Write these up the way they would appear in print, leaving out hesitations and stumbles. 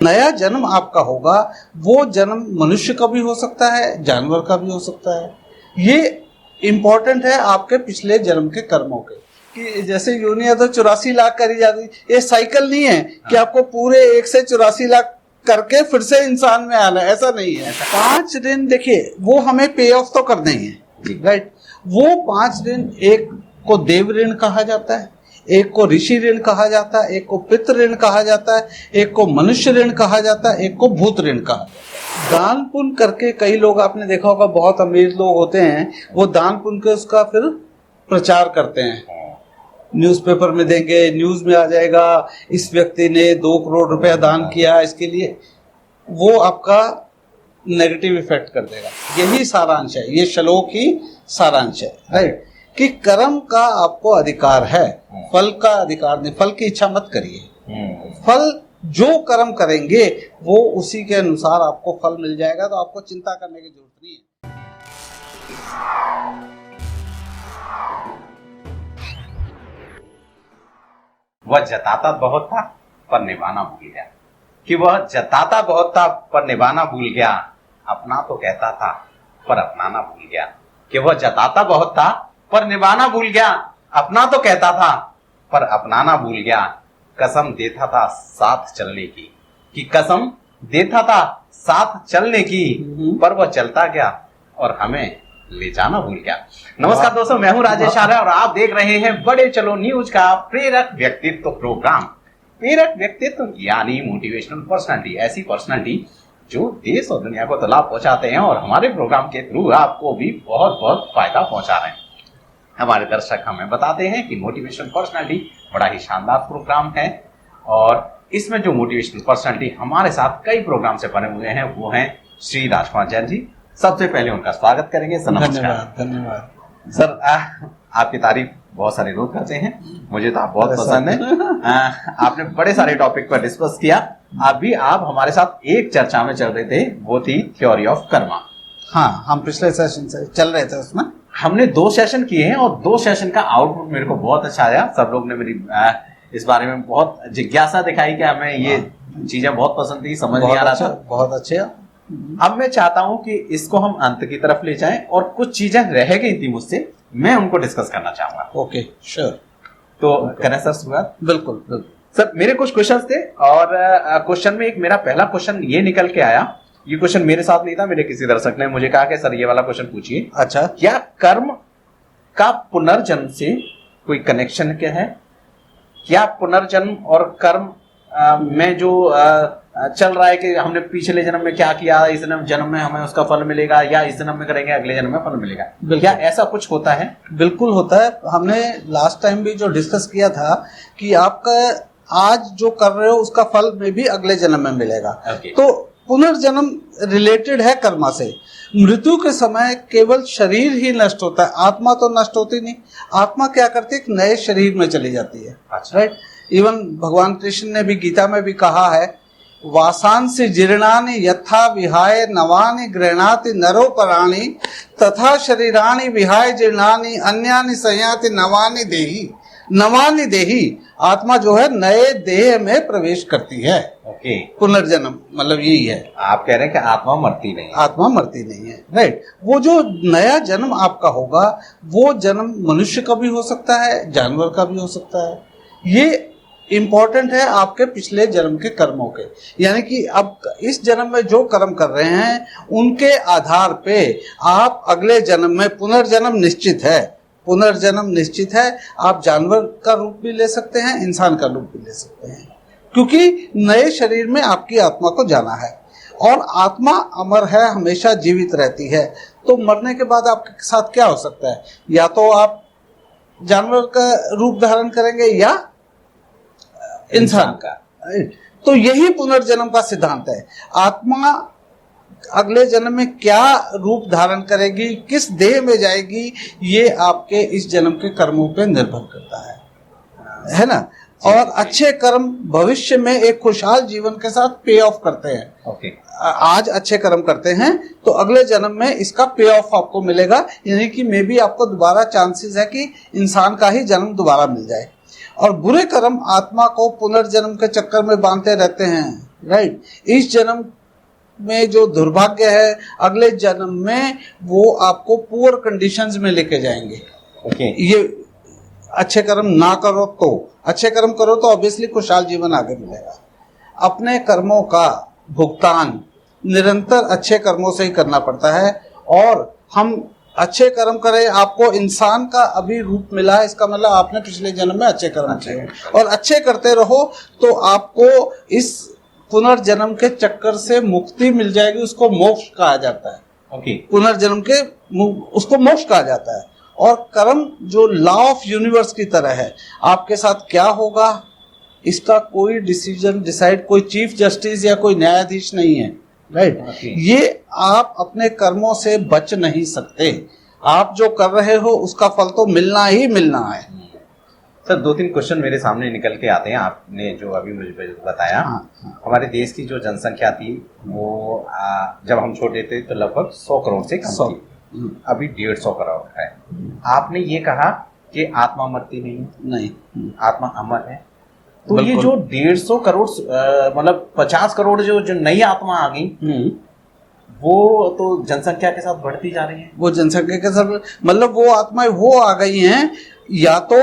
नया जन्म आपका होगा, वो जन्म मनुष्य का भी हो सकता है, जानवर का भी हो सकता है। ये इम्पोर्टेंट है आपके पिछले जन्म के कर्मों के, कि जैसे योनियां तो 84 लाख करी जाती, ये साइकिल नहीं है कि आपको पूरे 1 से 84 लाख करके फिर से इंसान में आना, ऐसा नहीं है। 5 दिन देखिए वो हमें पे ऑफ तो करने ही है, राइट। वो 5 दिन, एक को देव ऋण कहा जाता है, एक को ऋषि ऋण कहा जाता है, एक को पितृ ऋण कहा जाता है, एक को मनुष्य ऋण कहा जाता है, एक को भूत ऋण कहा जाता है। दान पुण्य करके कई लोग आपने देखा होगा, बहुत अमीर लोग होते हैं, वो दान पुण्य के उसका फिर प्रचार करते हैं, न्यूज़पेपर में देंगे, न्यूज में आ जाएगा, इस व्यक्ति ने 2 करोड़ रुपया दान किया इसके लिए। वो आपका नेगेटिव इफेक्ट कर देगा। यही सारांश है, ये श्लोक ही सारांश है, राइट, कि कर्म का आपको अधिकार है, फल का अधिकार नहीं। फल की इच्छा मत करिए, फल जो कर्म करेंगे वो उसी के अनुसार आपको फल मिल जाएगा, तो आपको चिंता करने की जरूरत नहीं है। वह जताता बहुत था पर निभाना भूल गया, कि वह जताता बहुत था पर निभाना भूल गया, अपना तो कहता था पर अपनाना भूल गया। कि वह जताता बहुत था पर निभाना भूल गया, अपना तो कहता था पर अपनाना भूल गया। कसम देता था साथ चलने की, कि कसम देता था साथ चलने की, पर वह चलता गया और हमें ले जाना भूल गया। नमस्कार दोस्तों, मैं हूं राजेश आर्य और आप देख रहे हैं बड़े चलो न्यूज का प्रेरक व्यक्तित्व प्रोग्राम। प्रेरक व्यक्तित्व यानी मोटिवेशनल पर्सनालिटी, ऐसी पर्सनालिटी जो देश और दुनिया को तो लाभ पहुंचाते हैं और हमारे प्रोग्राम के थ्रू आपको भी बहुत बहुत फायदा पहुंचा रहे हैं। हमारे दर्शक हमें बताते हैं कि मोटिवेशनल पर्सनालिटी बड़ा ही शानदार प्रोग्राम है और इसमें जो मोटिवेशनल पर्सनालिटी हमारे साथ कई प्रोग्राम से बने हुए हैं वो हैं श्री राजकुमार जैन जी। सबसे पहले उनका स्वागत करेंगे सर। नमस्कार। धन्यवाद सर। आपकी तारीफ बहुत सारे लोग करते हैं, मुझे तो आप बहुत पसंद है। आपने बड़े सारे टॉपिक पर डिस्कस किया। अभी आप हमारे साथ एक चर्चा में चल रहे थे, वो थी थ्योरी ऑफ कर्मा। हाँ, हम पिछले सेशन से चल रहे थे, उसमें हमने 2 सेशन किए हैं और 2 सेशन का आउटपुट मेरे को बहुत अच्छा आया। सब लोग ने मेरी इस बारे में बहुत जिज्ञासा दिखाई कि हमें ये चीजें बहुत पसंद थी, समझ नहीं आ रहा था। बहुत अच्छे। अब मैं चाहता हूं कि इसको हम अंत की तरफ ले जाएं और कुछ चीजें रह गई थी मुझसे, मैं उनको डिस्कस करना चाहूंगा। Okay, sure. तो करें सर शुरुआत? बिल्कुल बिल्कुल सर। मेरे कुछ क्वेश्चंस थे और क्वेश्चन में एक मेरा पहला क्वेश्चन ये निकल के आया। ये क्वेश्चन मेरे साथ नहीं था, मेरे किसी दर्शक ने मुझे कहा कि सर ये वाला क्वेश्चन पूछिए। अच्छा। क्या कर्म का पुनर्जन्म से कोई कनेक्शन क्या है? क्या पुनर्जन्म और कर्म में जो चल रहा है कि हमने पिछले जन्म में क्या किया, इस जन्म में हमें उसका फल मिलेगा, या इस जन्म में करेंगे अगले जन्म में फल मिलेगा, क्या ऐसा कुछ होता है? बिल्कुल होता है। हमने लास्ट टाइम भी जो डिस्कस किया था कि आपका आज जो कर रहे हो उसका फल में भी अगले जन्म में मिलेगा। तो पुनर्जन्म रिलेटेड है कर्मा से। मृत्यु के समय केवल शरीर ही नष्ट होता है, आत्मा तो नष्ट होती नहीं। आत्मा क्या करती है, एक नए शरीर में चली जाती है, राइट। इवन भगवान कृष्ण ने भी गीता में भी कहा है, वासांसि जीर्णानि यथा विहाय नवानि गृह्णाति नरो पराणि तथा शरीराणि विहाय जीर्णानि अन्यानि संयाति नवानि देहि। नवानि देहि, आत्मा जो है नए देह में प्रवेश करती है। ओके। पुनर्जन्म मतलब यही है। आप कह रहे हैं कि आत्मा मरती नहीं है? आत्मा मरती नहीं है, राइट। वो जो नया जन्म आपका होगा, वो जन्म मनुष्य का भी हो सकता है, जानवर का भी हो सकता है। ये इम्पोर्टेंट है आपके पिछले जन्म के कर्मों के, यानी कि अब इस जन्म में जो कर्म कर रहे हैं उनके आधार पे आप अगले जन्म में, पुनर्जन्म निश्चित है, पुनर्जन्म निश्चित है। आप जानवर का रूप भी ले सकते हैं, इंसान का रूप भी ले सकते हैं, क्योंकि नए शरीर में आपकी आत्मा को जाना है और आत्मा अमर है, हमेशा जीवित रहती है। तो मरने के बाद आपके साथ क्या हो सकता है, या तो आप जानवर का रूप धारण करेंगे या इंसान का। तो यही पुनर्जन्म का सिद्धांत है। आत्मा अगले जन्म में क्या रूप धारण करेगी, किस देह में जाएगी, ये आपके इस जन्म के कर्मों पे निर्भर करता है ना। और अच्छे कर्म भविष्य में एक खुशहाल जीवन के साथ पे ऑफ करते हैं। ओके। आज अच्छे कर्म करते हैं तो अगले जन्म में इसका पे ऑफ आपको मिलेगा, यानी कि मे बी आपको दोबारा चांसेस है कि इंसान का ही जन्म दोबारा मिल जाए। और बुरे कर्म आत्मा को पुनर्जन्म के चक्कर में बांधते रहते हैं, राइट। इस जन्म में जो दुर्भाग्य है, अगले जन्म में वो आपको पुअर कंडीशंस में लेके जाएंगे। ओके। ये अच्छे कर्म ना करो तो, अच्छे कर्म करो तो ऑब्वियसली खुशहाल जीवन आगे मिलेगा। अपने कर्मों का भुगतान निरंतर अच्छे कर्मों से ही करना पड़ता है, और हम अच्छे कर्म करें, आपको इंसान का अभी रूप मिला है, इसका मतलब आपने पिछले जन्म में अच्छे कर्म किए और अच्छे करते रहो तो आपको इस पुनर्जन्म के चक्कर से मुक्ति मिल जाएगी। उसको मोक्ष कहा जाता है। ओके। पुनर्जन्म के उसको मोक्ष कहा जाता है। और कर्म जो लॉ ऑफ यूनिवर्स की तरह है, आपके साथ क्या होगा इसका कोई डिसाइड कोई चीफ जस्टिस या कोई न्यायाधीश नहीं है, राइट। ये आप अपने कर्मों से बच नहीं सकते। आप जो कर रहे हो उसका फल तो मिलना ही मिलना है। सर 2-3 क्वेश्चन मेरे सामने निकल के आते हैं, आपने जो अभी मुझे बताया। हमारे देश की जो जनसंख्या थी वो जब हम छोटे थे तो लगभग 100 करोड़ से कम थी, अभी 150 करोड़ है। आपने ये कहा कि आत्मा मरती नहीं, आत्मा अमर है। तो ये जो 150 करोड़ मतलब 50 करोड़ जो नई आत्मा आ गई, वो तो जनसंख्या के साथ बढ़ती जा रही है। वो जनसंख्या के साथ मतलब वो आत्माएं वो आ गई हैं, या तो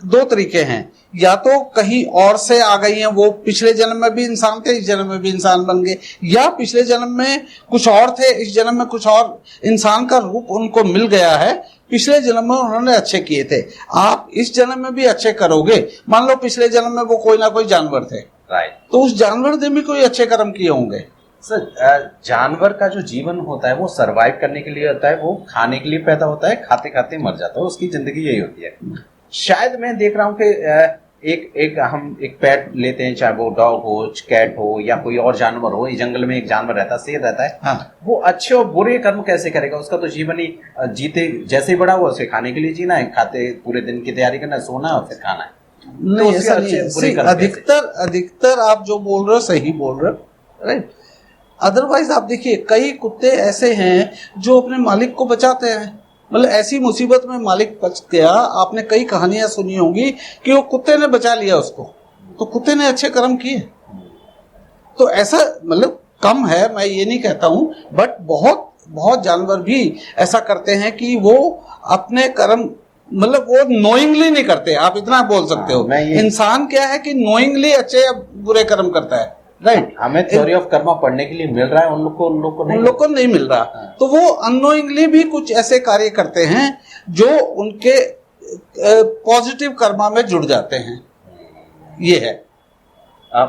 2 तरीके हैं, या तो कहीं और से आ गई हैं, वो पिछले जन्म में भी इंसान थे, इस जन्म में भी इंसान बन गए, या पिछले जन्म में कुछ और थे, इस जन्म में कुछ और इंसान का रूप उनको मिल गया है, पिछले जन्म में उन्होंने अच्छे किए थे। आप इस जन्म में भी अच्छे करोगे। मान लो पिछले जन्म में वो कोई ना कोई जानवर थे, राइट, तो उस जानवर ने भी कोई अच्छे कर्म किए होंगे। सर जानवर का जो जीवन होता है वो सरवाइव करने के लिए होता है, वो खाने के लिए पैदा होता है, खाते खाते मर जाता है, उसकी जिंदगी यही होती है। शायद मैं देख रहा हूँ कि हम एक पेट लेते हैं, चाहे वो डॉग हो, कैट हो या कोई और जानवर हो। जंगल में एक जानवर रहता है, शेर रहता है, हाँ। वो अच्छे और बुरे कर्म कैसे करेगा? उसका तो जीवन ही जीते जैसे ही बड़ा हुआ, उसे खाने के लिए जीना है, खाते पूरे दिन की तैयारी करना है, सोना है और फिर खाना है। नहीं, ऐसा नहीं है। अधिकतर आप जो बोल रहे हो सही बोल रहे हो, राइट। अदरवाइज आप देखिए कई कुत्ते ऐसे हैं जो अपने मालिक को बचाते हैं। मतलब ऐसी मुसीबत में मालिक बच गया, आपने कई कहानियां सुनी होंगी कि वो कुत्ते ने बचा लिया उसको, तो कुत्ते ने अच्छे कर्म किए। तो ऐसा मतलब कम है, मैं ये नहीं कहता हूं, बट बहुत बहुत जानवर भी ऐसा करते हैं कि वो अपने कर्म मतलब वो नोइंगली नहीं करते। आप इतना बोल सकते हो। इंसान क्या है कि नोइंगली अच्छे या बुरे कर्म करता है, राइट। हमें थ्योरी ऑफ कर्मा पढ़ने के लिए मिल रहा है, उन लोग को नहीं मिल रहा। तो वो अननोइंगली भी कुछ ऐसे कार्य करते हैं जो उनके पॉजिटिव कर्मा में जुड़ जाते हैं। ये है।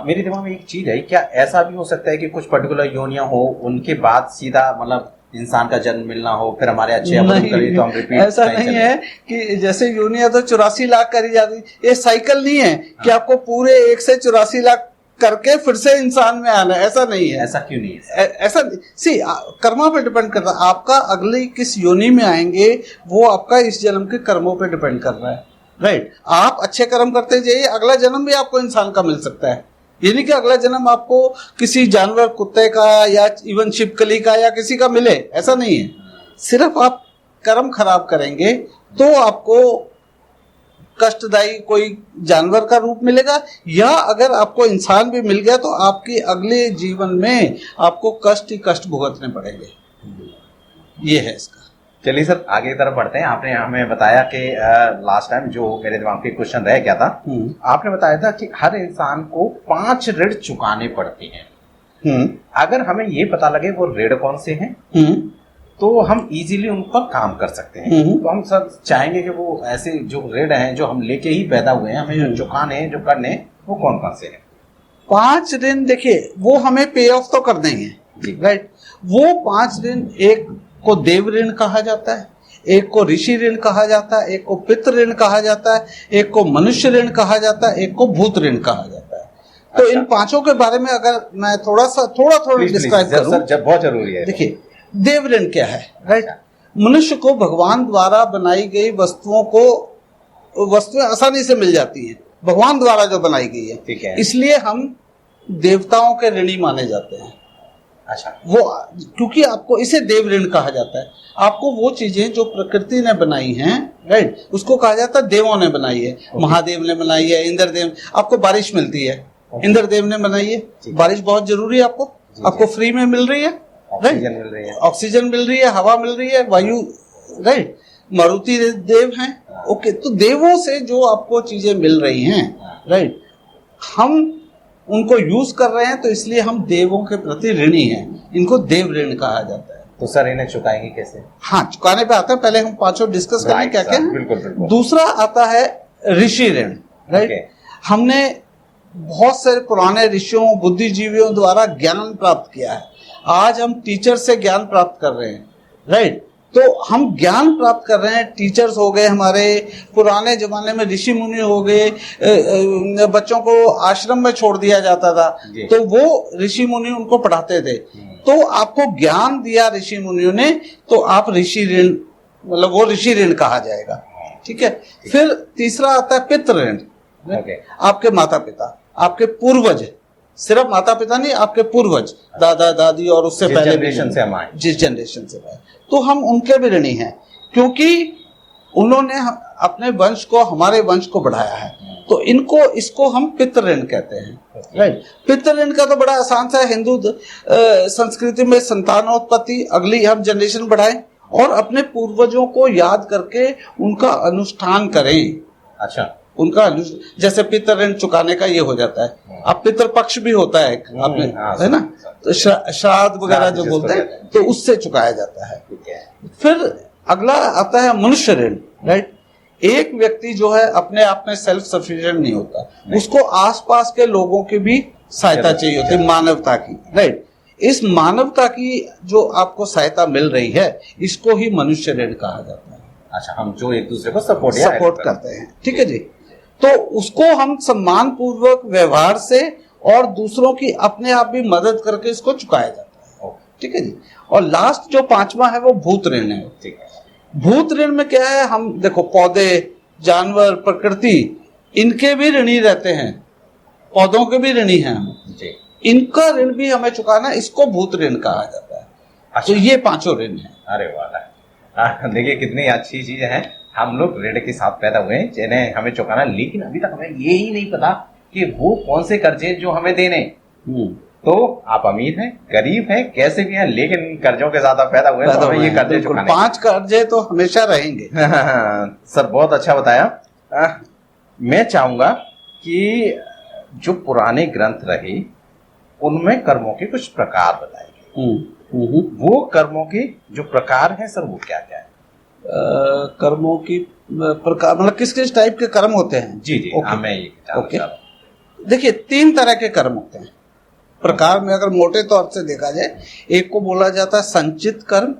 मेरे दिमाग में एक चीज है, क्या ऐसा भी हो सकता है कि कुछ पर्टिकुलर योनियां हो, उनके बाद सीधा मतलब इंसान का जन्म मिलना हो, फिर हमारे अच्छे तो हम रिपीट? ऐसा नहीं है कि जैसे योनियां तो 84 लाख करी जाती, ये साइकिल नहीं है कि आपको पूरे 1 से 84 लाख करके फिर से इंसान में आना है। ऐसा नहीं है। ऐसा क्यों नहीं है? ऐसा कर्मा पे डिपेंड करता है। आपका अगली किस योनि में आएंगे वो आपका इस जन्म के कर्मों पे डिपेंड कर रहा है, राइट। आप अच्छे कर्म करते जाइए, अगला जन्म भी आपको इंसान का मिल सकता है। ये नहीं कि अगला जन्म आपको किसी जानवर, कुत्ते का या इवन छिपकली का या किसी का मिले, ऐसा नहीं है। सिर्फ आप कर्म खराब करेंगे तो आपको कष्टदायी कोई जानवर का रूप मिलेगा, या अगर आपको इंसान भी मिल गया तो आपके अगले जीवन में आपको कष्ट ही कष्ट भुगतने पड़ेंगे। ये है इसका। चलिए सर आगे की तरफ बढ़ते हैं। आपने हमें बताया कि लास्ट टाइम जो मेरे दिमाग में क्वेश्चन रह गया था, आपने बताया था कि हर इंसान को 5 ऋण चुकाने पड़ते हैं। अगर हमें ये पता लगे वो ऋण कौन से हैं, तो हम इजीली उन पर काम कर सकते हैं। तो हम सब चाहेंगे कि वो ऐसे जो ऋण हैं जो हम लेके ही पैदा हुए हैं, हमें जो चुकाने हैं, जो करने हैं, वो कौन कौन से हैं? 5 ऋण देखिए वो हमें पे ऑफ तो करने ही है, राइट। वो 5 ऋण, एक को देव ऋण कहा जाता है, एक को ऋषि ऋण कहा जाता है, एक को पितृ ऋण कहा जाता है, एक को मनुष्य ऋण कहा जाता है, एक को भूत ऋण कहा जाता है। तो इन 5 के बारे में अगर मैं थोड़ा डिस्क्राइब करूं, बहुत जरूरी है। देखिए देव ऋण क्या है, राइट। मनुष्य को भगवान द्वारा बनाई गई वस्तुएं आसानी से मिल जाती हैं, भगवान द्वारा जो बनाई गई है, ठीक है। इसलिए हम देवताओं के ऋणी माने जाते हैं। अच्छा, वो क्योंकि आपको इसे देव ऋण कहा जाता है। आपको वो चीजें जो प्रकृति ने बनाई हैं, राइट, उसको कहा जाता है देवों ने बनाई है। महादेव ने बनाई है, इंद्रदेव, आपको बारिश मिलती है, इंद्रदेव ने बनाई है। बारिश बहुत जरूरी है आपको, आपको फ्री में मिल रही है, ऑक्सीजन मिल रही है, ऑक्सीजन मिल रही है, हवा मिल रही है, वायु, राइट। मारुति देव हैं, ओके। तो देवों से जो आपको चीजें मिल रही हैं, राइट, हम उनको यूज कर रहे हैं, तो इसलिए हम देवों के प्रति ऋणी हैं। इनको देव ऋण कहा जाता है। तो सर इन्हें चुकाएंगे कैसे? हाँ, चुकाने पे आता है, पहले हम पांचों डिस्कस करें क्या क्या है। बिल्कुल बिल्कुल। दूसरा आता है ऋषि ऋण, राइट। हमने बहुत सारे पुराने ऋषियों, बुद्धिजीवियों द्वारा ज्ञान प्राप्त किया है। आज हम टीचर से ज्ञान प्राप्त कर रहे हैं, राइट। तो हम ज्ञान प्राप्त कर रहे हैं, टीचर्स हो गए हमारे, पुराने जमाने में ऋषि मुनि हो गए, बच्चों को आश्रम में छोड़ दिया जाता था, तो वो ऋषि मुनि उनको पढ़ाते थे। तो आपको ज्ञान दिया ऋषि मुनियों ने, तो आप ऋषि ऋण, मतलब वो ऋषि ऋण कहा जाएगा, ठीक है। फिर तीसरा आता है पितृ ऋण। आपके माता पिता, आपके पूर्वज, सिर्फ माता पिता नहीं, आपके पूर्वज, दादा दादी और उससे पहले जनरेशन से हम आए, जिस जनरेशन से आए, तो हम उनके भी ऋणी हैं, क्योंकि उन्होंने अपने वंश को, हमारे वंश को बढ़ाया है। तो इसको हम पितृ ऋण कहते हैं, राइट। पितृ ऋण का तो बड़ा आसान सा है, हिंदू संस्कृति में संतानोत्पत्ति, अगली हम जनरेशन बढ़ाएं और अपने पूर्वजों को याद करके उनका अनुष्ठान करें। अच्छा, उनका जैसे पितृ ऋण चुकाने का ये हो जाता है। अब पितृ पक्ष भी होता है आपने, है ना, तो श्राद्ध वगैरह जो बोलते हैं, तो उससे चुकाया जाता है। फिर अगला आता है मनुष्य ऋण, राइट। एक व्यक्ति जो है अपने आप में सेल्फ सफिशिएंट नहीं होता, उसको आसपास के लोगों की भी सहायता चाहिए होती है, मानवता की, राइट। इस मानवता की जो आपको सहायता मिल रही है, इसको ही मनुष्य ऋण कहा जाता है। अच्छा, हम जो एक दूसरे को सपोर्ट करते हैं, ठीक है जी। तो उसको हम सम्मान पूर्वक व्यवहार से और दूसरों की अपने आप भी मदद करके इसको चुकाया जाता है, ठीक है जी। और लास्ट जो पांचवा है वो भूत ऋण है, ठीक है। भूत ऋण में क्या है, हम देखो पौधे, जानवर, प्रकृति, इनके भी ऋणी रहते हैं, पौधों के भी ऋणी हैं हम जी। इनका ऋण भी हमें चुकाना, इसको भूत ऋण कहा जाता है। अच्छा। तो ये पांचों ऋण है। अरे वाह, देखिए कितनी अच्छी चीज है। हम लोग ऋण के साथ पैदा हुए हैं जिन्हें हमें चुकाना, लेकिन अभी तक हमें ये ही नहीं पता कि वो कौन से कर्जे जो हमें देने। तो आप अमीर हैं, गरीब हैं, कैसे भी हैं, लेकिन कर्जों के साथ आप पैदा हुए हैं, तो हमें ये कर्जे चुकाने। 5 कर्जे तो हमेशा रहेंगे। सर बहुत अच्छा बताया। मैं चाहूंगा कि जो पुराने ग्रंथ रहे उनमें कर्मों के कुछ प्रकार बताए गए। वो कर्मों के जो प्रकार हैं सर, वो क्या क्या है? कर्मों की प्रकार मतलब किस किस टाइप के कर्म होते हैं? जी जी, मैं ये देखिए 3 तरह के कर्म होते हैं प्रकार में। अगर मोटे तौर से देखा जाए, एक को बोला जाता है संचित कर्म,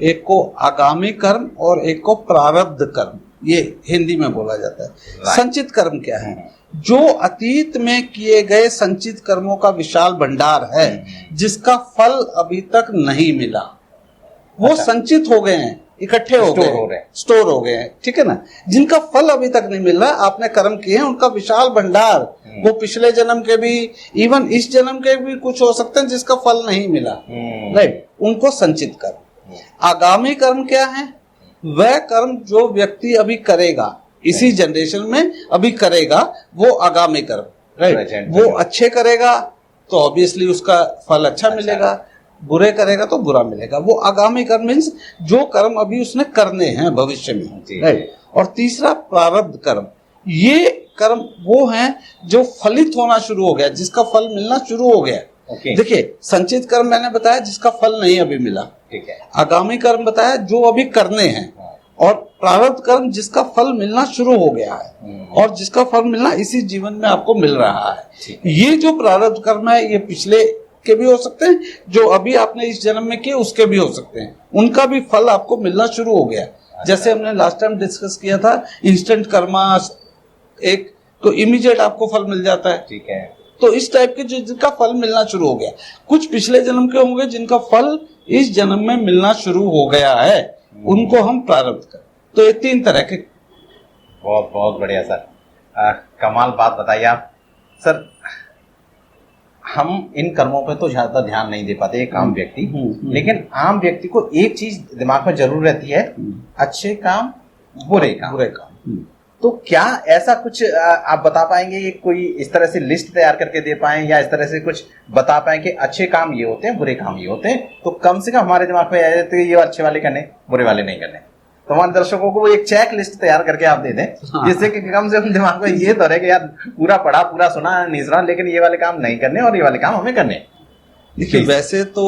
एक को आगामी कर्म और एक को प्रारब्ध कर्म, ये हिंदी में बोला जाता है। संचित कर्म क्या है? जो अतीत में किए गए संचित कर्मों का विशाल भंडार है, जिसका फल अभी तक नहीं मिला, वो संचित हो गए हैं, इकट्ठे हो गए, स्टोर हो गए हैं, ठीक है ना। जिनका फल अभी तक नहीं मिल रहा, आपने कर्म किए हैं, उनका विशाल भंडार, वो पिछले जन्म के भी, इवन इस जन्म के भी कुछ हो सकते हैं जिसका फल नहीं मिला, राइट, उनको संचित कर्म। आगामी कर्म क्या है? वह कर्म जो व्यक्ति अभी करेगा, इसी जनरेशन में अभी करेगा, वो आगामी कर्म, राइट। वो अच्छे करेगा तो ऑब्वियसली उसका फल अच्छा मिलेगा, बुरे करेगा तो बुरा मिलेगा। वो आगामी कर्म मीन्स जो कर्म अभी उसने करने हैं भविष्य में, राइट। और तीसरा प्रारब्ध कर्म, ये कर्म वो हैं जो फलित होना शुरू हो गया, जिसका फल मिलना शुरू हो गया। देखिए संचित कर्म मैंने बताया जिसका फल नहीं अभी मिला, ठीक है। आगामी कर्म बताया जो अभी करने हैं, और प्रारब्ध कर्म जिसका फल मिलना शुरू हो गया है और जिसका फल मिलना इसी जीवन में आपको मिल रहा है। ये जो प्रारब्ध कर्म है, ये पिछले के भी हो सकते हैं, जो अभी आपने इस जन्म में किए उसके भी हो सकते हैं, उनका भी फल आपको मिलना शुरू हो गया। जैसे हमने लास्ट टाइम डिस्कस किया था, इंस्टेंट कर्मा एक तो इमीडिएट आपको फल मिल जाता है, ठीक है। तो इस टाइप के जिनका फल मिलना शुरू हो गया, कुछ पिछले जन्म के होंगे जिनका फल इस जन्म में मिलना शुरू हो गया है, उनको हम प्रारब्ध कर। तो ये 3 तरह के। बहुत बहुत बढ़िया सर, कमाल बात बताइए आप सर। हम इन कर्मों पे तो ज्यादा ध्यान नहीं दे पाते, एक आम व्यक्ति, लेकिन आम व्यक्ति को एक चीज दिमाग में जरूर रहती है, अच्छे काम बुरे काम। तो क्या ऐसा कुछ आप बता पाएंगे कि कोई इस तरह से लिस्ट तैयार करके दे पाए या इस तरह से कुछ बता पाए कि अच्छे काम ये होते हैं, बुरे काम ये होते हैं, तो कम से कम हमारे दिमाग में आ जाते हैं ये अच्छे वाले करने, बुरे वाले नहीं करने। तो हमारे दर्शकों को वो एक चेक लिस्ट तैयार करके आप दे दें, जिससे कि कम से कम दिमाग में ये तो रहे कि यार पूरा पढ़ा, पूरा सुना, नहीं सुना, लेकिन ये वाले काम नहीं करने और ये वाले काम हमें करने। देखिए, वैसे तो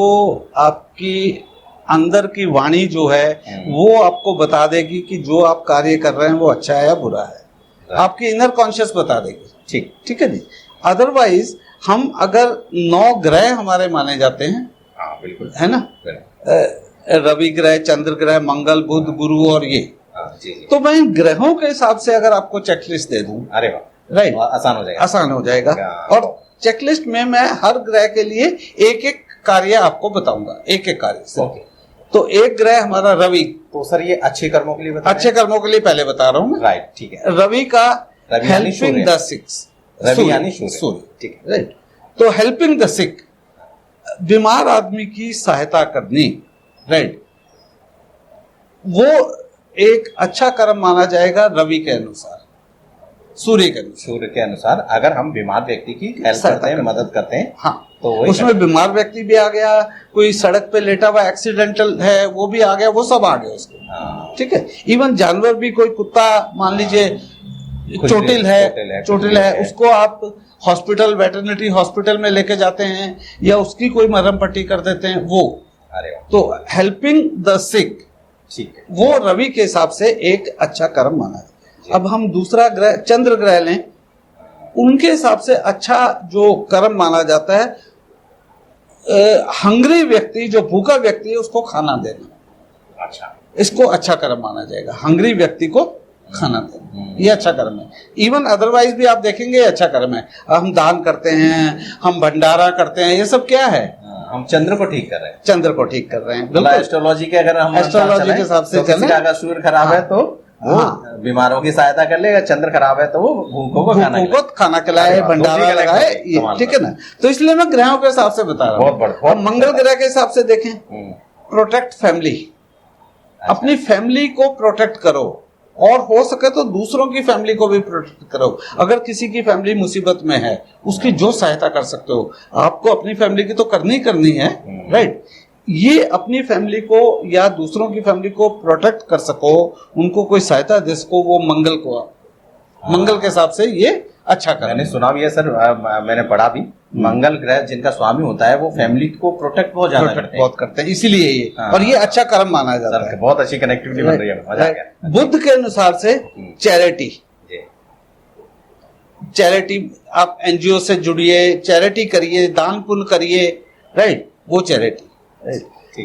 आपकी अंदर की वाणी जो है वो आपको बता देगी कि जो आप कार्य कर रहे हैं वो अच्छा है या बुरा है। आपकी इनर कॉन्शियस बता देगी। ठीक है जी। अदरवाइज हम अगर 9 ग्रह हमारे माने जाते हैं, बिल्कुल है ना, रवि ग्रह, चंद्र ग्रह, मंगल, बुध, गुरु और ये, जी। तो मैं इन ग्रहों के हिसाब से अगर आपको चेकलिस्ट दे दूं, अरे वाह, राइट, आसान हो जाएगा। आसान हो जाएगा। और चेकलिस्ट में मैं हर ग्रह के लिए एक एक कार्य आपको बताऊंगा, एक एक कार्य से। तो एक ग्रह हमारा रवि, तो सर ये अच्छे कर्मों के लिए बता, अच्छे कर्मों के लिए पहले बता रहा हूं मैं, राइट, ठीक है। रवि का रवि यानी हेल्पिंग द सिक, रवि यानी सूर्य, ठीक है, राइट। तो हेल्पिंग द सिक, बीमार आदमी की सहायता करनी, राइट, वो एक अच्छा कर्म माना जाएगा रवि के अनुसार, सूर्य के अनुसार। सूर्य के अनुसार अगर हम बीमार व्यक्ति की हेल्प करते हैं, मदद करते हैं, हाँ, तो उसमें बीमार व्यक्ति भी आ गया, कोई सड़क पे लेटा हुआ एक्सीडेंटल है वो भी आ गया, वो सब आ गया उसको। ठीक है। इवन जानवर भी, कोई कुत्ता मान लीजिए चोटिल है, उसको आप हॉस्पिटल, वेटरनरी हॉस्पिटल में लेके जाते हैं या उसकी कोई मरहम पट्टी कर देते हैं वो। तो हेल्पिंग द सिक, ठीक है, वो रवि के हिसाब से एक अच्छा कर्म माना है। अब हम दूसरा ग्रह चंद्र ग्रह लें, उनके हिसाब से अच्छा जो कर्म माना जाता है, हंग्री व्यक्ति, जो भूखा व्यक्ति है उसको खाना देना। अच्छा, इसको अच्छा कर्म माना जाएगा, हंग्री व्यक्ति को खाना देना, ये अच्छा कर्म है। इवन अदरवाइज भी आप देखेंगे अच्छा कर्म है। हम दान करते हैं, हम भंडारा करते हैं, ये सब क्या है? हम चंद्र को ठीक कर रहे हैं, चंद्र को ठीक कर रहे हैं। मतलब एस्ट्रोलॉजी के, अगर हम एस्ट्रोलॉजी के हिसाब से किसी का अगर सूर्य खराब है तो वो बीमारों की सहायता कर ले, चंद्र खराब है तो वो भूखों को खाना खिलाए, भंडारा लगाए, ठीक है ना। तो इसलिए मैं ग्रहों के हिसाब से बता रहा हूँ। अब मंगल ग्रह के हिसाब से देखें, प्रोटेक्ट फैमिली, अपनी फैमिली को प्रोटेक्ट करो और हो सके तो दूसरों की फैमिली को भी प्रोटेक्ट करो। अगर किसी की फैमिली मुसीबत में है, उसकी जो सहायता कर सकते हो, आपको अपनी फैमिली की तो करनी है, राइट। ये अपनी फैमिली को या दूसरों की फैमिली को प्रोटेक्ट कर सको, उनको कोई सहायता दे सको, वो मंगल को, मंगल के हिसाब से ये अच्छा कर। मैंने सुना भी है सर, मैंने पढ़ा भी, मंगल ग्रह जिनका स्वामी होता है वो फैमिली को प्रोटेक्ट बहुत करते हैं, इसीलिए ये, और ये अच्छा कर्म माना जाता है। बहुत अच्छी कनेक्टिविटी बन रही है, मजा आ गया। बुद्ध के अनुसार से चैरिटी, आप एनजीओ से जुड़िए, चैरिटी करिए, दान पुण्य करिए, राइट, वो चैरिटी।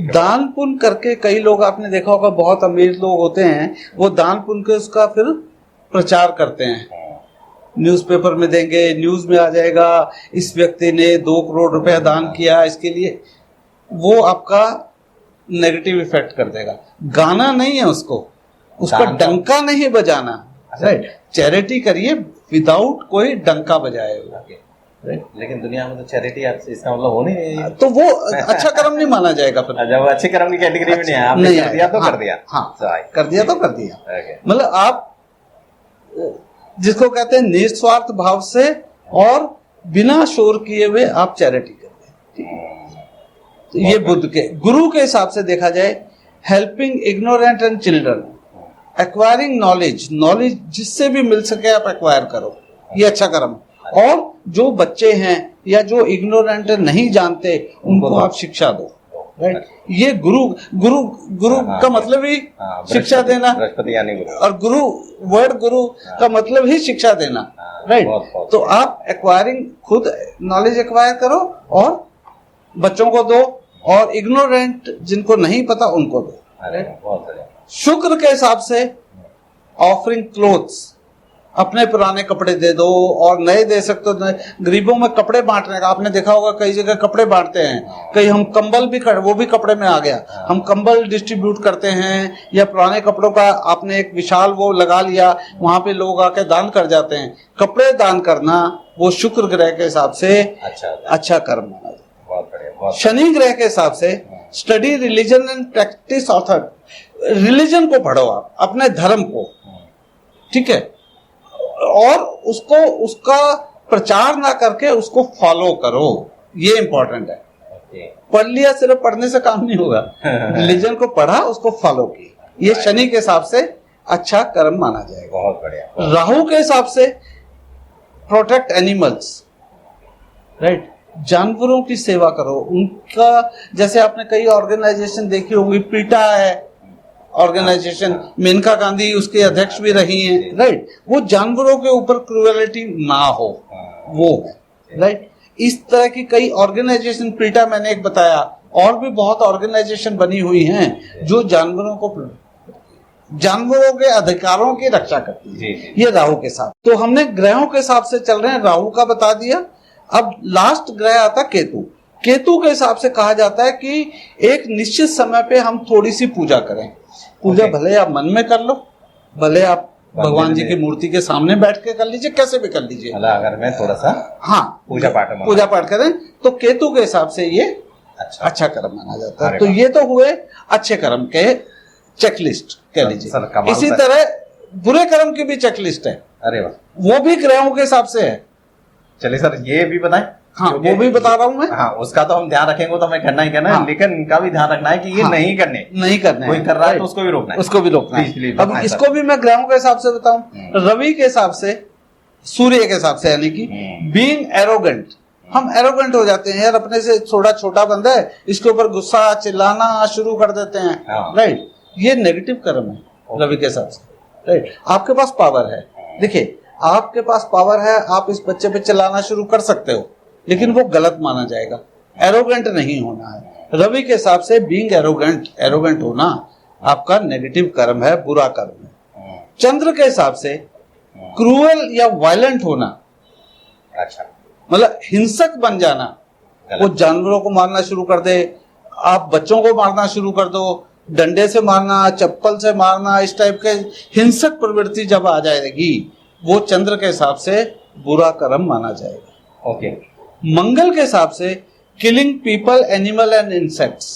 दान पुण्य करके कई लोग, आपने देखा होगा, बहुत अमीर लोग होते हैं, वो दान पुण्य के उसका फिर प्रचार करते हैं, न्यूज़पेपर में देंगे, न्यूज में आ जाएगा, इस व्यक्ति ने 2 करोड़ रुपया दान किया इसके लिए। वो आपका नेगेटिव इफेक्ट कर देगा। गाना नहीं है उसका डंका नहीं बजाना, राइट। चैरिटी करिए विदाउट कोई डंका बजाए हुआ, लेकिन दुनिया में तो चैरिटी इसका मतलब हो नहीं, तो वो अच्छा कर्म नहीं माना जाएगा फिर। जब अच्छे कर्म की कैटेगरी में नहीं है, आपने कर दिया तो कर दिया, कर दिया तो कर दिया। मतलब आप जिसको कहते हैं निस्वार्थ भाव से और बिना शोर किए हुए आप चैरिटी करते हैं। तो ये बुद्ध के, गुरु के हिसाब से देखा जाए, helping ignorant and children, acquiring knowledge जिससे भी मिल सके आप एक्वायर करो, ये अच्छा कर्म। और जो बच्चे हैं या जो इग्नोरेंट नहीं जानते, उनको आप शिक्षा दो, राइट। ये गुरु का मतलब ही शिक्षा देना, और वर्ड गुरु का मतलब ही शिक्षा देना, राइट। तो आप एक्वायरिंग, खुद नॉलेज एक्वायर करो और बच्चों को दो, और इग्नोरेंट जिनको नहीं पता उनको दो। शुक्र के हिसाब से ऑफरिंग क्लोथ्स, अपने पुराने कपड़े दे दो, और नए दे सकते हो, गरीबों में कपड़े बांटने का आपने देखा होगा, कई जगह कपड़े बांटते हैं। कई हम कंबल भी वो भी कपड़े में आ गया, हम कंबल डिस्ट्रीब्यूट करते हैं, या पुराने कपड़ों का आपने एक विशाल वो लगा लिया, वहां पे लोग आके दान कर जाते हैं। कपड़े दान करना वो शुक्र ग्रह के हिसाब से अच्छा कर्म माना जाता है। शनि ग्रह के हिसाब से study religion and practice author, religion को पढ़ो आप, अपने धर्म को, ठीक है। और उसको उसका प्रचार ना करके उसको फॉलो करो, ये इंपॉर्टेंट है। पढ़ लिया सिर्फ पढ़ने से काम नहीं होगा, रिलीजन को पढ़ा, उसको फॉलो किया, ये शनि के हिसाब से अच्छा कर्म माना जाएगा। बहुत बढ़िया। राहु के हिसाब से प्रोटेक्ट एनिमल्स, राइट, जानवरों की सेवा करो, उनका, जैसे आपने कई ऑर्गेनाइजेशन देखी होंगी, पीटा है ऑर्गेनाइजेशन, मेनका गांधी उसके अध्यक्ष भी रही हैं, राइट, वो जानवरों के ऊपर क्रूएलिटी ना हो, वो है, राइट। इस तरह की कई ऑर्गेनाइजेशन, पीटा मैंने एक बताया, और भी बहुत ऑर्गेनाइजेशन बनी हुई हैं जो जानवरों के अधिकारों की रक्षा करती है। ये राहु के साथ। तो हमने ग्रहों के हिसाब से चल रहे हैं, राहु का बता दिया। अब लास्ट ग्रह आता केतु। केतु के हिसाब से कहा जाता है कि एक निश्चित समय पे हम थोड़ी सी पूजा करें। पूजा भले आप मन में कर लो, भले आप भगवान जी की मूर्ति के सामने बैठ के कर लीजिए, कैसे भी कर लीजिए, अगर मैं थोड़ा सा हाँ पूजा पाठ करें, तो केतु के हिसाब से ये अच्छा कर्म माना जाता है। तो ये तो हुए अच्छे कर्म के चेकलिस्ट कह लीजिए। इसी तरह बुरे कर्म की भी चेकलिस्ट है। अरे वाह, वो भी ग्रहों के हिसाब से है। चलिए सर, ये भी बताएं। हाँ, वो भी बता रहा हूँ मैं। हाँ, उसका तो हम ध्यान रखेंगे, तो हमें करना ही करना है, लेकिन इनका भी ध्यान रखना है कि ये नहीं करने कोई कर रहा है तो उसको भी रोकना है, उसको भी रोकना है। अब इसको भी मैं ग्रहों के हिसाब से बताऊं। रवि के हिसाब से, सूर्य के हिसाब से, यानी कि बीइंग एरोगेंट, हम एरोगेंट हो जाते हैं यार, अपने से थोड़ा छोटा बंदा है, इसके ऊपर गुस्सा चिल्लाना शुरू कर देते हैं, राइट, ये नेगेटिव कर्म है रवि के हिसाब से, राइट। आपके पास पावर है, देखिए आपके पास पावर है, आप इस बच्चे पे चिल्लाना शुरू कर सकते हो, लेकिन वो गलत माना जाएगा। एरोगेंट नहीं होना है। रवि के हिसाब से बीइंग एरोगेंट होना आपका नेगेटिव कर्म है, बुरा कर्म है। चंद्र के हिसाब से क्रूअल या वायलेंट होना, अच्छा, मतलब हिंसक बन जाना, वो जानवरों को मारना शुरू कर दे, आप बच्चों को मारना शुरू कर दो, डंडे से मारना, चप्पल से मारना, इस टाइप के हिंसक प्रवृत्ति जब आ जाएगी, वो चंद्र के हिसाब से बुरा कर्म माना जाएगा। ओके। मंगल के हिसाब से killing people, animal and insects,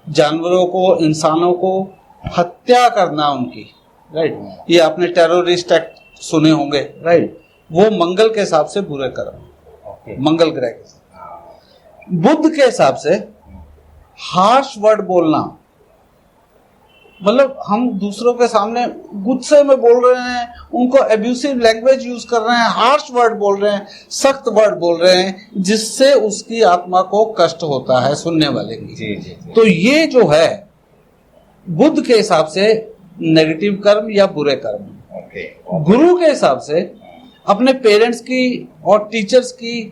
जानवरों को, इंसानों को हत्या करना उनकी, राइट, ये आपने टेररिस्ट एक्ट सुने होंगे, राइट, वो मंगल के हिसाब से बुरे कर्म, मंगल ग्रह के हिसाब। बुध के हिसाब से हार्श वर्ड बोलना, मतलब हम दूसरों के सामने गुस्से में बोल रहे हैं, उनको एब्यूसिव लैंग्वेज यूज कर रहे हैं, हार्श वर्ड बोल रहे हैं, सख्त वर्ड बोल रहे हैं, जिससे उसकी आत्मा को कष्ट होता है सुनने वाले की। जी। तो ये जो है बुध के हिसाब से नेगेटिव कर्म या बुरे कर्म। गुरु के हिसाब से अपने पेरेंट्स की और टीचर्स की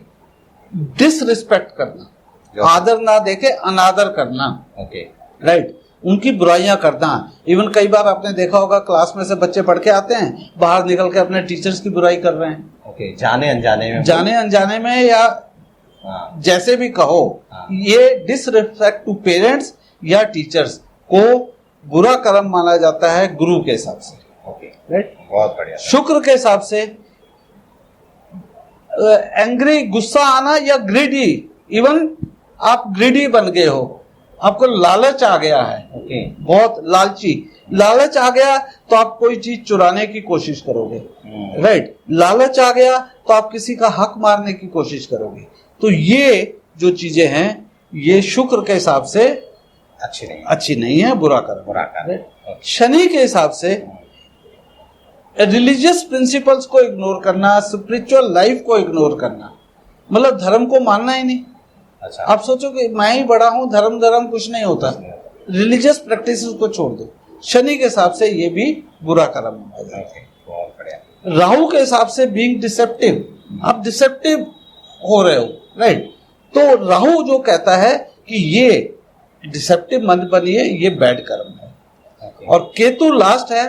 डिसरिस्पेक्ट करना, आदर ना देके अनादर करना, राइट, उनकी बुराइयां करना। इवन कई बार आपने देखा होगा, क्लास में से बच्चे पढ़ के आते हैं, बाहर निकल के अपने टीचर्स की बुराई कर रहे हैं, जाने अनजाने में या जैसे भी कहो, ये डिसरिस्पेक्ट टू पेरेंट्स या टीचर्स को बुरा कर्म माना जाता है गुरु के हिसाब से, राइट। बहुत बढ़िया। शुक्र के हिसाब से एंग्री, गुस्सा आना, या ग्रीडी, इवन आप ग्रीडी बन गए हो, आपको लालच आ गया है, बहुत लालची, लालच आ गया तो आप कोई चीज चुराने की कोशिश करोगे, राइट, लालच आ गया तो आप किसी का हक मारने की कोशिश करोगे। तो ये जो चीजें हैं, ये शुक्र के हिसाब से अच्छी नहीं है, बुरा कर्म। शनि के हिसाब से रिलीजियस प्रिंसिपल्स को इग्नोर करना, स्पिरिचुअल लाइफ को इग्नोर करना, मतलब धर्म को मानना ही नहीं। अच्छा। आप सोचो कि मैं ही बड़ा हूं, धर्म कुछ नहीं होता, रिलीजियस प्रैक्टिस को छोड़ दो। शनि के हिसाब से ये भी बुरा कर्म है। राहु के हिसाब से बीइंग डिसेप्टिव, आप डिसेप्टिव हो रहे हो, राइट, तो राहु जो कहता है कि ये डिसेप्टिव मत बनिए, ये बैड कर्म है। और केतु लास्ट है,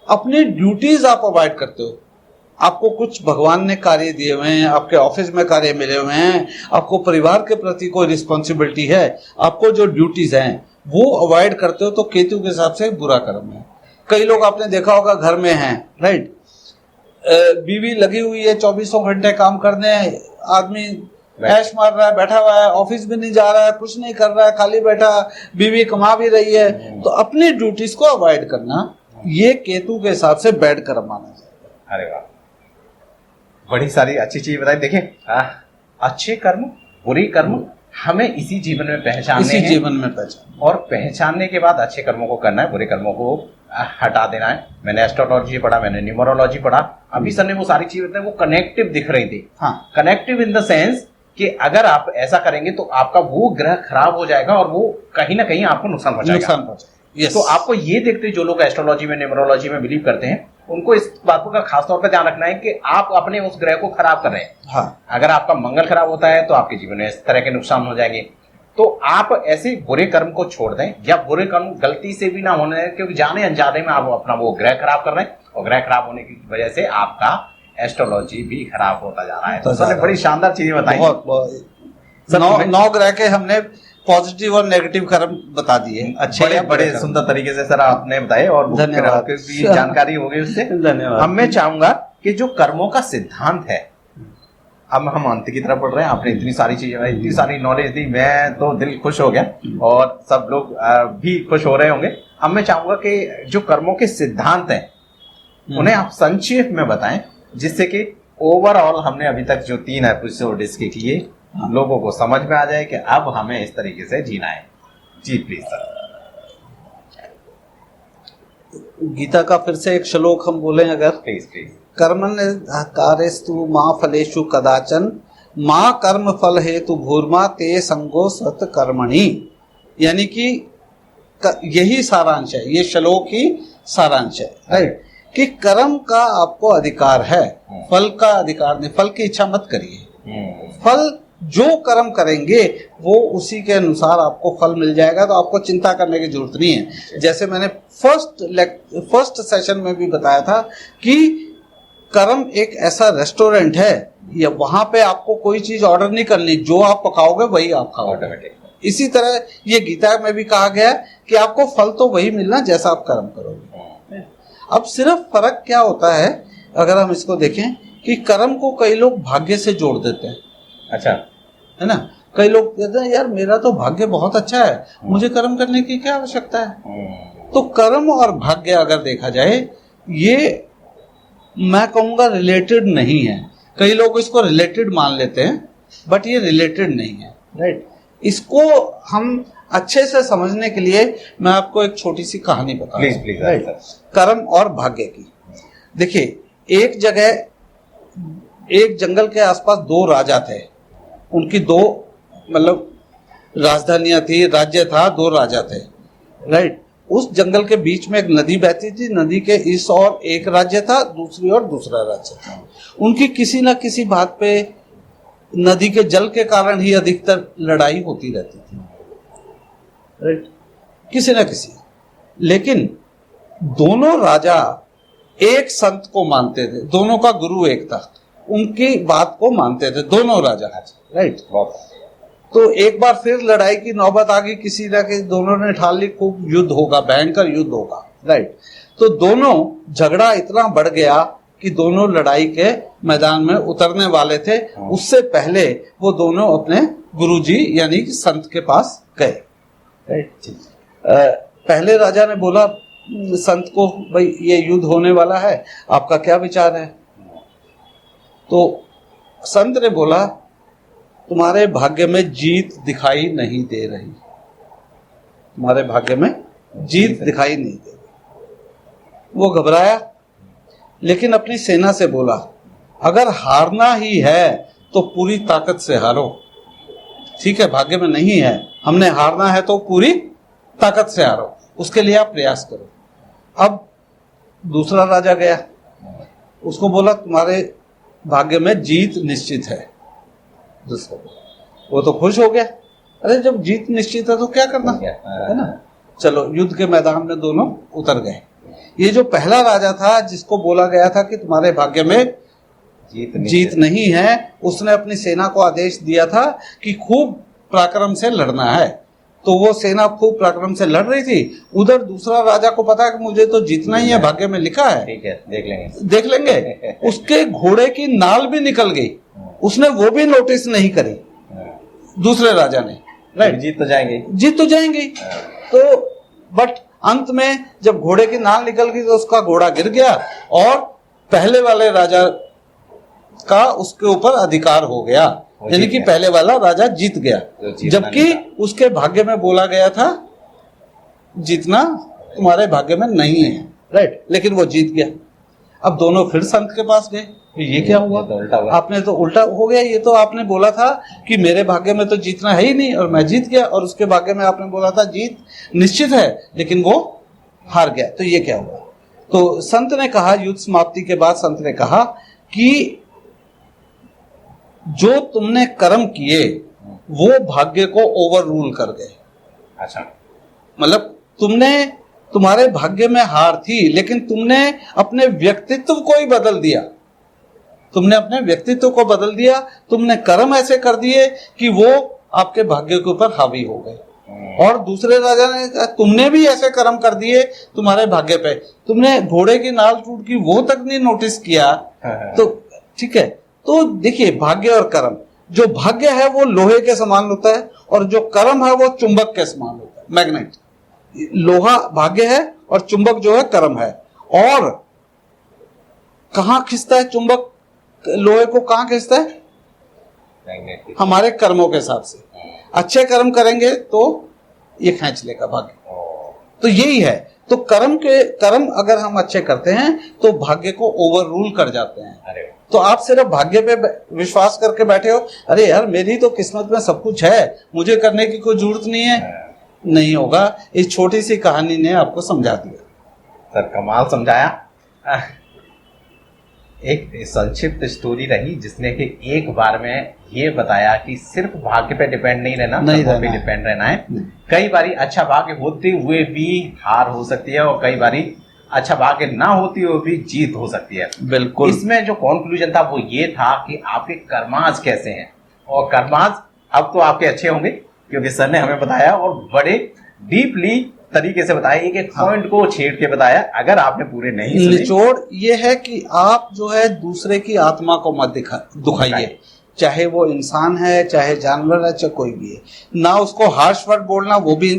अपनी ड्यूटीज आप अवॉइड करते हो, आपको कुछ भगवान ने कार्य दिए हुए हैं, आपके ऑफिस में कार्य मिले हुए हैं, आपको परिवार के प्रति कोई रिस्पॉन्सिबिलिटी है, आपको जो ड्यूटीज हैं वो अवॉइड करते हो, तो केतु के हिसाब से बुरा कर्म है। कई लोग आपने देखा होगा घर में हैं, राइट, बीवी लगी हुई है 24 घंटे काम करने, आदमी ऐश मार रहा है, बैठा हुआ है, ऑफिस भी नहीं जा रहा है, कुछ नहीं कर रहा है, खाली बैठा, बीवी कमा भी रही है, तो अपनी ड्यूटीज को अवॉइड करना, ये केतु के हिसाब से बैड कर्म माना जाएगा। अरे वाह, बड़ी सारी अच्छी चीज बताई। देखिए अच्छे कर्म बुरे कर्म हमें इसी जीवन में पहचानने इसी हैं, जीवन में पहचान, और पहचानने के बाद अच्छे कर्मों को करना है, बुरे कर्मों को हटा देना है। मैंने एस्ट्रोलॉजी पढ़ा, मैंने न्यूमरोलॉजी पढ़ा, अभी सर ने वो सारी चीजें वो कनेक्टिव दिख रही थी। हाँ कनेक्टिव इन द सेंस कि अगर आप ऐसा करेंगे तो आपका वो ग्रह खराब हो जाएगा और वो कहीं ना कहीं आपको नुकसान पहुंचाएगा। yes. तो आपको ये देखते जो लोग एस्ट्रोलॉजी में न्यूमरोलॉजी में बिलीव करते हैं उनको इस बातों का खास तौर पर ध्यान रखना है कि आप अपने उस ग्रह को खराब कर रहे हैं। हाँ अगर आपका मंगल खराब होता है तो आपके जीवन में इस तरह के नुकसान हो जाएंगे। तो आप ऐसे बुरे कर्म को छोड़ दें, या बुरे कर्म गलती से भी ना होने दें, क्योंकि जाने अनजाने में आप अपना वो ग्रह खराब कर रहे हैं, और ग्रह खराब होने की वजह से आपका एस्ट्रोलॉजी भी खराब होता जा रहा है। तो सर ने बड़ी शानदार चीजें बताई। बहुत सर, 9 ग्रह के हमने पॉजिटिव और नेगेटिव कर्म बता दिए, अच्छे बड़े बड़े सुंदर तरीके से सर आपने बताए, और धन्यवाद की भी जानकारी हो गई उससे। धन्यवाद। अब मैं चाहूंगा कि जो कर्मों का सिद्धांत है, अब हम अंत की तरफ बढ़ रहे हैं। आपने इतनी सारी चीजें, इतनी सारी नॉलेज दी, मैं तो दिल खुश हो गया और सब लोग भी खुश हो रहे होंगे। अब मैं चाहूंगा कि जो कर्मों के सिद्धांत हैं उन्हें आप संक्षेप में बताएं, जिससे कि ओवरऑल हमने अभी तक जो 3 एपिसोड इसके किए लोगों को समझ में आ जाए कि अब हमें इस तरीके से जीना है। जी प्लीज सर। गीता का फिर से एक श्लोक हम बोलें अगर, प्लीज प्लीज। कर्मण् कार्यस्तु मां फलेषु कदाचन मां कर्म फल हेतु भूर्मा ते संगो सत कर्मणि। यानी कि यही सारांश है, ये श्लोक ही सारांश है, राइट। कि कर्म का आपको अधिकार है, फल का अधिकार नहीं। फल की इच्छा मत करिए, फल जो कर्म करेंगे वो उसी के अनुसार आपको फल मिल जाएगा, तो आपको चिंता करने की जरूरत नहीं है। जैसे मैंने फर्स्ट सेशन में भी बताया था कि कर्म एक ऐसा रेस्टोरेंट है, या वहां पे आपको कोई चीज ऑर्डर नहीं करनी, जो आप पकाओगे वही आप खाओगे। इसी तरह ये गीता में भी कहा गया कि आपको फल तो वही मिलना जैसा आप कर्म करोगे। अब सिर्फ फर्क क्या होता है, अगर हम इसको देखें कि कर्म को कई लोग भाग्य से जोड़ देते हैं। अच्छा, है ना। कई लोग कहते हैं यार मेरा तो भाग्य बहुत अच्छा है, मुझे कर्म करने की क्या आवश्यकता है। तो कर्म और भाग्य अगर देखा जाए, ये मैं कहूँगा रिलेटेड नहीं है। कई लोग इसको रिलेटेड मान लेते हैं, बट ये रिलेटेड नहीं है, राइट। इसको हम अच्छे से समझने के लिए मैं आपको एक छोटी सी कहानी बताता हूं, प्लीज प्लीज, राइट। कर्म और भाग्य की। देखिए, एक जगह, एक जंगल के आसपास 2 राजा थे। उनकी 2 मतलब राजधानियां थी, राज्य था, 2 राजा थे, राइट। उस जंगल के बीच में एक नदी बहती थी, नदी के इस और एक राज्य था, दूसरी और दूसरा राज्य था। उनकी किसी न किसी बात पे नदी के जल के कारण ही अधिकतर लड़ाई होती रहती थी, राइट, किसी न किसी। लेकिन दोनों राजा एक संत को मानते थे, दोनों का गुरु एक था, उनकी बात को मानते थे दोनों राजा, राइट। तो एक बार फिर लड़ाई की नौबत आ गई, किसी न किसी, दोनों ने ठान ली खूब युद्ध होगा, भयंकर युद्ध होगा, राइट। तो दोनों झगड़ा इतना बढ़ गया कि दोनों लड़ाई के मैदान में उतरने वाले थे। उससे पहले वो दोनों अपने गुरुजी यानी कि संत के पास गए, राइट। पहले राजा ने बोला संत को, भाई ये युद्ध होने वाला है, आपका क्या विचार है। तो संत ने बोला, तुम्हारे भाग्य में जीत दिखाई नहीं दे रही, तुम्हारे भाग्य में जीत दिखाई नहीं दे रही। वो घबराया, लेकिन अपनी सेना से बोला, अगर हारना ही है तो पूरी ताकत से हारो, ठीक है, भाग्य में नहीं है, हमने हारना है तो पूरी ताकत से हारो, उसके लिए आप प्रयास करो। अब दूसरा राजा गया, उसको बोला तुम्हारे भाग्य में जीत निश्चित है। दूसरा, वो तो खुश हो गया, अरे जब जीत निश्चित है तो क्या करना है ना, चलो युद्ध के मैदान में दोनों उतर गए। ये जो पहला राजा था जिसको बोला गया था कि तुम्हारे भाग्य में जीत नहीं है, उसने अपनी सेना को आदेश दिया था कि खूब पराक्रम से लड़ना है। तो वो सेना खूब पराक्रम से लड़ रही थी। उधर दूसरा राजा को पता है कि मुझे तो जीतना ही है, भाग्य में लिखा है, ठीक है, देख लेंगे। उसके घोड़े की नाल भी निकल गई, उसने वो भी नोटिस नहीं करी दूसरे राजा ने, राइट। जीत तो जाएंगे। तो बट अंत में जब घोड़े की नाल निकल गई तो उसका घोड़ा गिर गया और पहले वाले राजा का उसके ऊपर अधिकार हो गया, यानी कि पहले वाला राजा जीत गया, जबकि उसके भाग्य में बोला गया था जीतना तुम्हारे भाग्य में नहीं है, राइट, लेकिन वो जीत गया। अब दोनों फिर संत के पास गए, ये क्या हुआ? आपने तो उल्टा हो गया, ये तो आपने बोला था कि मेरे भाग्य में तो जीतना है ही नहीं और मैं जीत गया, और उसके भाग्य में आपने बोला था जीत निश्चित है लेकिन वो हार गया, तो ये क्या हुआ? तो संत ने कहा, युद्ध समाप्ति के बाद संत ने कहा कि जो तुमने कर्म किए वो भाग्य को ओवर रूल कर गए। अच्छा, मतलब तुम्हारे भाग्य में हार थी, लेकिन तुमने अपने व्यक्तित्व को ही बदल दिया, तुमने अपने व्यक्तित्व को बदल दिया, तुमने कर्म ऐसे कर दिए कि वो आपके भाग्य के ऊपर हावी हो गए। और दूसरे राजा ने कहा तुमने भी ऐसे कर्म कर दिए तुम्हारे भाग्य पे, तुमने घोड़े की नाल टूट की वो तक नहीं नोटिस किया। तो ठीक है, तो देखिए भाग्य और कर्म, जो भाग्य है वो लोहे के समान होता है और जो कर्म है वो चुंबक के समान होता है, मैग्नेट। लोहा भाग्य है और चुंबक जो है कर्म है। और कहाँ खींचता है चुंबक लोहे को? कहाँ खींचता है? मैग्नेट। हमारे कर्मों के हिसाब से अच्छे कर्म करेंगे तो ये खींच लेगा भाग्य। तो यही है, तो कर्म अगर हम अच्छे करते हैं तो भाग्य को ओवर रूल कर जाते हैं। अरे तो आप सिर्फ भाग्य पे विश्वास करके बैठे हो, अरे यार मेरी तो किस्मत में सब कुछ है, मुझे करने की कोई जरूरत नहीं है, नहीं होगा। इस छोटी सी कहानी ने आपको समझा दिया। सर कमाल समझाया। एक संक्षिप्त स्टोरी रही जिसने कि एक बार में ये बताया कि सिर्फ भाग्य पे डिपेंड नहीं रहना, कर्मों पे डिपेंड रहना है। कई बारी अच्छा भाग्य होते हुए भी हार हो सकती है और कई बारी अच्छा भाग्य ना होती हुए भी जीत हो सकती है। बिल्कुल। इसमें जो कंक्लूजन था वो ये था कि आपके कर्माज कैसे हैं, और कर्माज अब तो आपके अच्छे होंगे क्योंकि सर ने हमें बताया और बड़े डीपली तरीके से बताया, एक एक पॉइंट को छेड़ के बताया। अगर आपने पूरे नहीं सुने, निचोड़ ये है कि आप जो है दूसरे की आत्मा को मत दुखाइए, चाहे वो इंसान है, चाहे जानवर है, चाहे कोई भी है ना। उसको हार्श वर्ड बोलना वो भी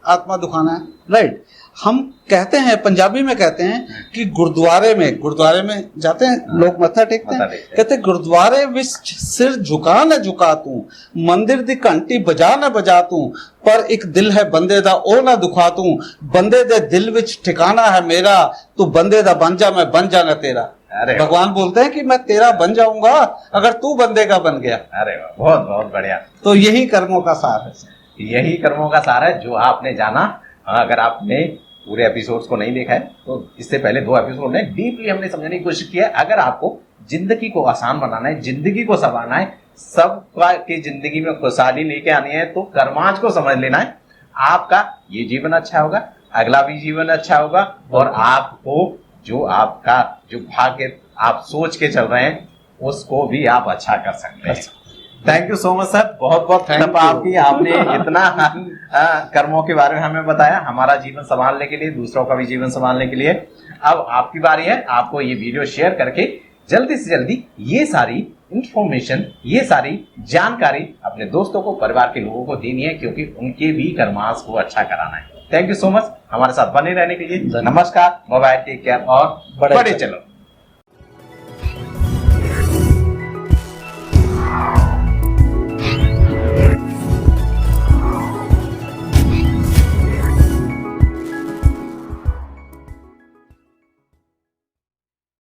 आत्मा दुखाना है, राइट। हम कहते हैं, पंजाबी में कहते हैं कि गुरुद्वारे में जाते हैं लोग, मत्था टेकते हैं, कहते गुरुद्वारे विच सिर झुका न झुका तू, मंदिर दी घंटी बजा न बजा तू, पर एक दिल है बंदे दा ओ ना दुखा तू, बंदे दे दिल विच ठिकाना है मेरा, तू बंदे दा बन जा मैं बन जाना तेरा। भगवान बोलते हैं कि मैं तेरा बन जाऊंगा अगर तू बंदे का बन गया। अरे बहुत बहुत बढ़िया। तो यही कर्मों का सार है, यही कर्मों का सार है जो आपने जाना। अगर आपने पूरे एपिसोड्स को नहीं देखा है तो इससे पहले 2 एपिसोड में डीपली हमने समझने की कोशिश की है। अगर आपको जिंदगी को आसान बनाना है, जिंदगी को संवारना है, सबका की जिंदगी में खुशहाली लेके आनी है, तो कर्माज को समझ लेना है। आपका ये जीवन अच्छा होगा, अगला भी जीवन अच्छा होगा, और आपको जो आपका जो भाग्य आप सोच के चल रहे हैं उसको भी आप अच्छा कर सकते हैं। Thank you so much sir, बहुत बहुत धन्यवाद आपकी, आपने इतना कर्मों के बारे में हमें बताया, हमारा जीवन संभालने के लिए, दूसरों का भी जीवन संभालने के लिए। अब आपकी बारी है, आपको ये वीडियो शेयर करके जल्दी से जल्दी ये सारी इंफॉर्मेशन, ये सारी जानकारी अपने दोस्तों को, परिवार के लोगों को देनी है, क्योंकि उनके भी कर्मास को अच्छा कराना है। थैंक यू सो मच हमारे साथ बने रहने के लिए। नमस्कार, बाय बाय, टेक केयर और बड़े चलो।